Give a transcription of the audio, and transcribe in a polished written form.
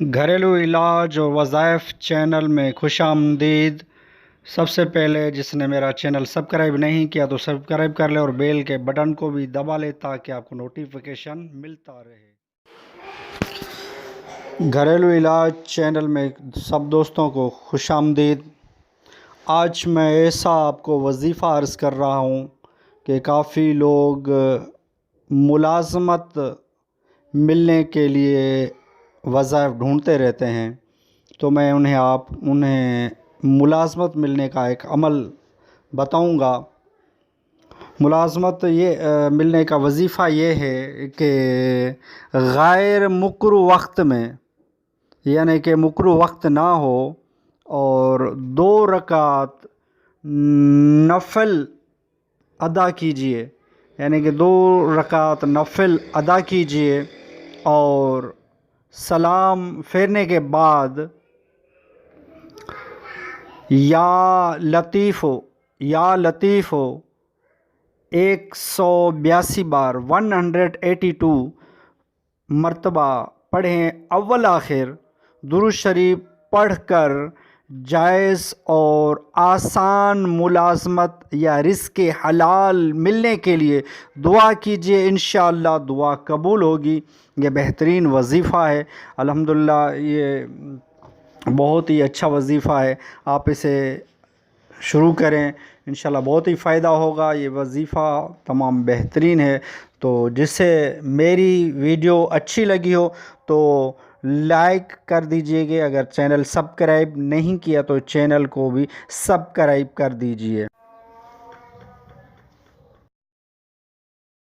घरेलू इलाज और वज़ाइफ चैनल में खुशामदीद। सबसे पहले जिसने मेरा चैनल सब्सक्राइब नहीं किया तो सब्सक्राइब कर ले और बेल के बटन को भी दबा ले ताकि आपको नोटिफिकेशन मिलता रहे। घरेलू इलाज चैनल में सब दोस्तों को खुशामदीद। आज मैं ऐसा आपको वजीफ़ा अर्ज़ कर रहा हूँ कि काफ़ी लोग मुलाज़मत मिलने के लिए वज़ाइफ ढूंढते रहते हैं, तो मैं उन्हें मुलाज़मत मिलने का एक अमल बताऊंगा। मुलाज़मत मिलने का वजीफ़ा ये है कि गैर मुकर्रर वक्त में, यानी कि मुकर्रर वक्त ना हो, और 2 रकात नफ़िल अदा कीजिए, यानी कि 2 रकात नफ़िल अदा कीजिए और सलाम फेरने के बाद या लतीफ़ हो 182 बार 182 मरतबा पढ़ें। अव्वल आखिर दुरूद शरीफ पढ़कर जायज़ और आसान मुलाज़मत या रिज़्क़ हलाल मिलने के लिए दुआ कीजिए। इंशाअल्लाह दुआ कबूल होगी। ये बेहतरीन वजीफ़ा है। अल्हम्दुलिल्लाह ये बहुत ही अच्छा वजीफ़ा है। आप इसे शुरू करें, इंशाअल्लाह बहुत ही फ़ायदा होगा। ये वजीफ़ा तमाम बेहतरीन है। तो जिससे मेरी वीडियो अच्छी लगी हो तो लाइक कर दीजिएगा। अगर चैनल सब्सक्राइब नहीं किया तो चैनल को भी सब्सक्राइब कर दीजिए।